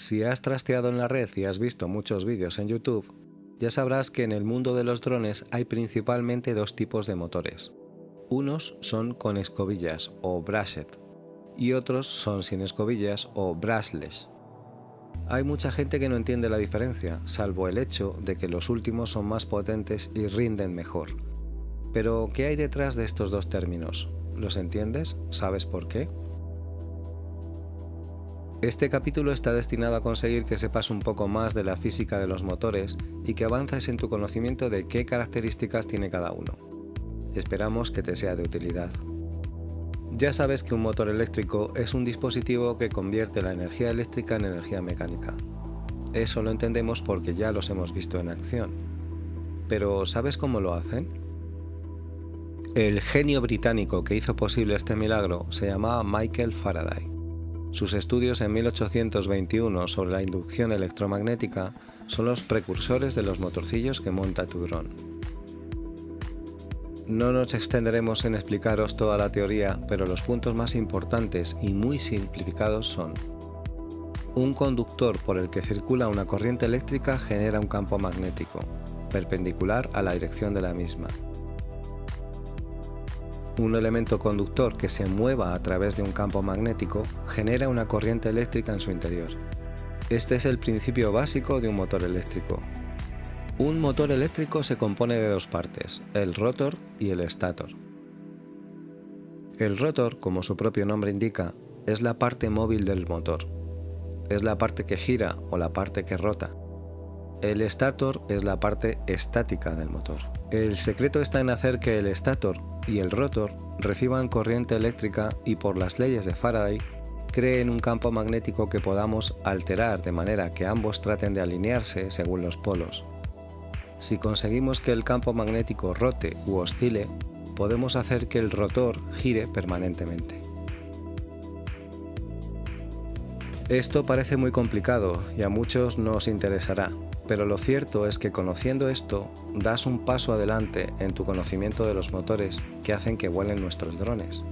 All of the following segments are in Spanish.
Si has trasteado en la red y has visto muchos vídeos en YouTube, ya sabrás que en el mundo de los drones hay principalmente dos tipos de motores. Unos son con escobillas o brushed y otros son sin escobillas o brushless. Hay mucha gente que no entiende la diferencia, salvo el hecho de que los últimos son más potentes y rinden mejor. Pero, ¿qué hay detrás de estos dos términos? ¿Los entiendes? ¿Sabes por qué? Este capítulo está destinado a conseguir que sepas un poco más de la física de los motores y que avances en tu conocimiento de qué características tiene cada uno. Esperamos que te sea de utilidad. Ya sabes que un motor eléctrico es un dispositivo que convierte la energía eléctrica en energía mecánica. Eso lo entendemos porque ya los hemos visto en acción. Pero, ¿sabes cómo lo hacen? El genio británico que hizo posible este milagro se llamaba Michael Faraday. Sus estudios en 1821 sobre la inducción electromagnética son los precursores de los motorcillos que monta tu dron. No nos extenderemos en explicaros toda la teoría, pero los puntos más importantes y muy simplificados son: un conductor por el que circula una corriente eléctrica genera un campo magnético, perpendicular a la dirección de la misma. Un elemento conductor que se mueva a través de un campo magnético genera una corriente eléctrica en su interior. Este es el principio básico de un motor eléctrico. Un motor eléctrico se compone de dos partes, el rotor y el estator. El rotor, como su propio nombre indica, es la parte móvil del motor. Es la parte que gira o la parte que rota. El estator es la parte estática del motor. El secreto está en hacer que el estator y el rotor reciban corriente eléctrica y, por las leyes de Faraday, creen un campo magnético que podamos alterar de manera que ambos traten de alinearse según los polos. Si conseguimos que el campo magnético rote u oscile, podemos hacer que el rotor gire permanentemente. Esto parece muy complicado y a muchos no os interesará, pero lo cierto es que conociendo esto, das un paso adelante en tu conocimiento de los motores que hacen que vuelen nuestros drones.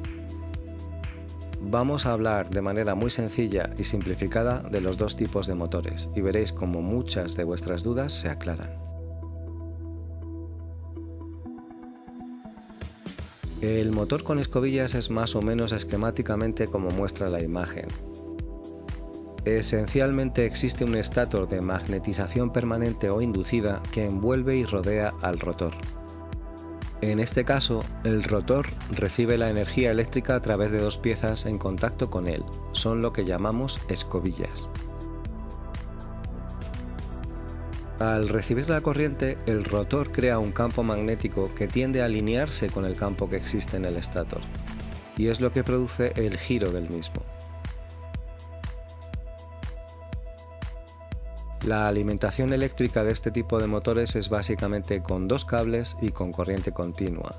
Vamos a hablar de manera muy sencilla y simplificada de los dos tipos de motores y veréis cómo muchas de vuestras dudas se aclaran. El motor con escobillas es más o menos esquemáticamente como muestra la imagen. Esencialmente existe un estator de magnetización permanente o inducida que envuelve y rodea al rotor. En este caso, el rotor recibe la energía eléctrica a través de dos piezas en contacto con él, son lo que llamamos escobillas. Al recibir la corriente, el rotor crea un campo magnético que tiende a alinearse con el campo que existe en el estator, y es lo que produce el giro del mismo. La alimentación eléctrica de este tipo de motores es básicamente con dos cables y con corriente continua.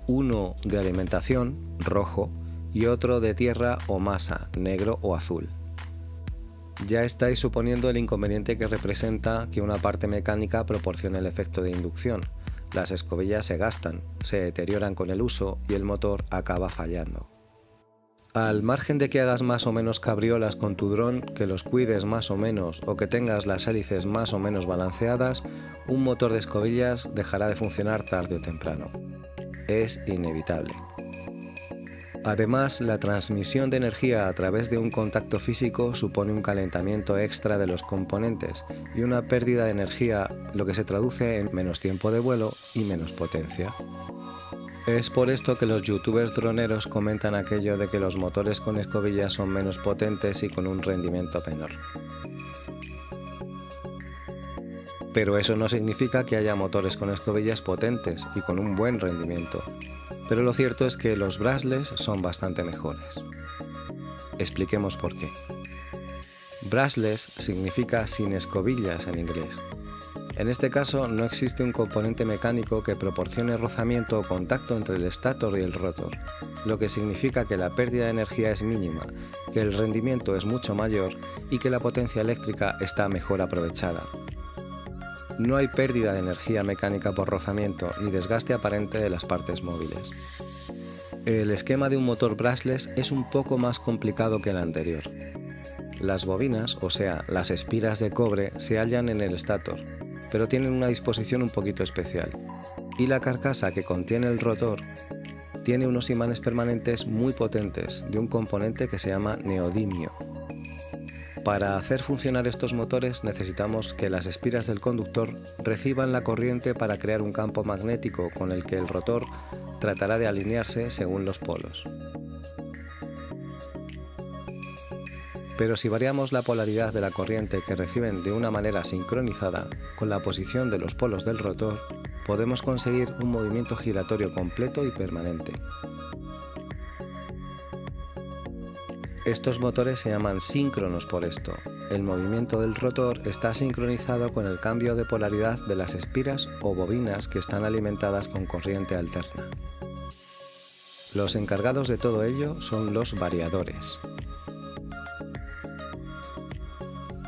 Uno de alimentación, rojo, y otro de tierra o masa, negro o azul. Ya estáis suponiendo el inconveniente que representa que una parte mecánica proporcione el efecto de inducción. Las escobillas se gastan, se deterioran con el uso y el motor acaba fallando. Al margen de que hagas más o menos cabriolas con tu dron, que los cuides más o menos o que tengas las hélices más o menos balanceadas, un motor de escobillas dejará de funcionar tarde o temprano. Es inevitable. Además, la transmisión de energía a través de un contacto físico supone un calentamiento extra de los componentes y una pérdida de energía, lo que se traduce en menos tiempo de vuelo y menos potencia. Es por esto que los youtubers droneros comentan aquello de que los motores con escobillas son menos potentes y con un rendimiento menor. Pero eso no significa que haya motores con escobillas potentes y con un buen rendimiento. Pero lo cierto es que los brushless son bastante mejores. Expliquemos por qué. Brushless significa sin escobillas en inglés. En este caso no existe un componente mecánico que proporcione rozamiento o contacto entre el estator y el rotor, lo que significa que la pérdida de energía es mínima, que el rendimiento es mucho mayor y que la potencia eléctrica está mejor aprovechada. No hay pérdida de energía mecánica por rozamiento ni desgaste aparente de las partes móviles. El esquema de un motor brushless es un poco más complicado que el anterior. Las bobinas, o sea, las espiras de cobre, se hallan en el estátor, pero tienen una disposición un poquito especial. Y la carcasa que contiene el rotor tiene unos imanes permanentes muy potentes de un componente que se llama neodimio. Para hacer funcionar estos motores necesitamos que las espiras del conductor reciban la corriente para crear un campo magnético con el que el rotor tratará de alinearse según los polos. Pero si variamos la polaridad de la corriente que reciben de una manera sincronizada con la posición de los polos del rotor, podemos conseguir un movimiento giratorio completo y permanente. Estos motores se llaman síncronos por esto. El movimiento del rotor está sincronizado con el cambio de polaridad de las espiras o bobinas que están alimentadas con corriente alterna. Los encargados de todo ello son los variadores.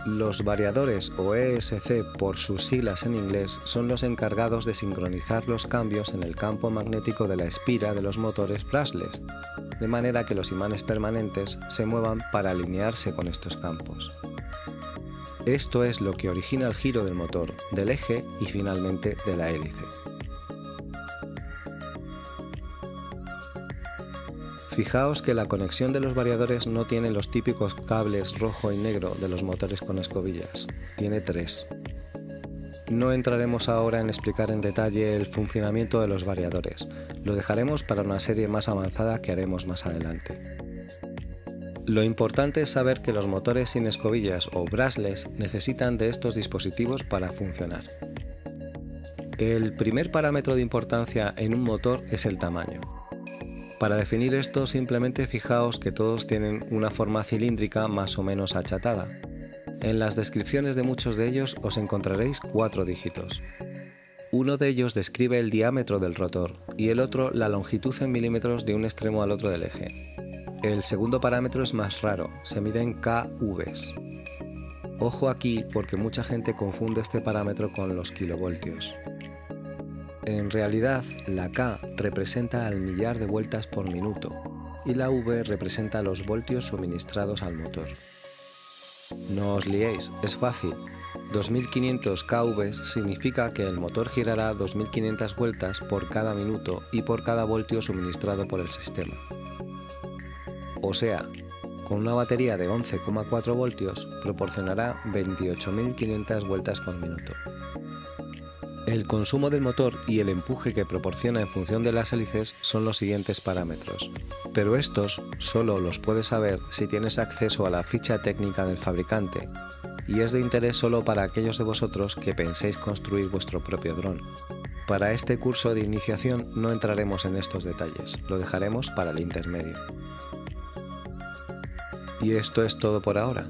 Los variadores o ESC por sus siglas en inglés son los encargados de sincronizar los cambios en el campo magnético de la espira de los motores brushless, de manera que los imanes permanentes se muevan para alinearse con estos campos. Esto es lo que origina el giro del motor, del eje y finalmente de la hélice. Fijaos que la conexión de los variadores no tiene los típicos cables rojo y negro de los motores con escobillas, tiene 3. No entraremos ahora en explicar en detalle el funcionamiento de los variadores, lo dejaremos para una serie más avanzada que haremos más adelante. Lo importante es saber que los motores sin escobillas o brushless necesitan de estos dispositivos para funcionar. El primer parámetro de importancia en un motor es el tamaño. Para definir esto, simplemente fijaos que todos tienen una forma cilíndrica más o menos achatada. En las descripciones de muchos de ellos os encontraréis 4 dígitos. Uno de ellos describe el diámetro del rotor y el otro la longitud en milímetros de un extremo al otro del eje. El segundo parámetro es más raro, se mide en kVs. Ojo aquí porque mucha gente confunde este parámetro con los kilovoltios. En realidad, la K representa al millar de vueltas por minuto y la V representa los voltios suministrados al motor. No os liéis, es fácil. 2500 kV significa que el motor girará 2500 vueltas por cada minuto y por cada voltio suministrado por el sistema. O sea, con una batería de 11,4 voltios proporcionará 28.500 vueltas por minuto. El consumo del motor y el empuje que proporciona en función de las hélices son los siguientes parámetros, pero estos solo los puedes saber si tienes acceso a la ficha técnica del fabricante, y es de interés solo para aquellos de vosotros que penséis construir vuestro propio dron. Para este curso de iniciación no entraremos en estos detalles, lo dejaremos para el intermedio. Y esto es todo por ahora.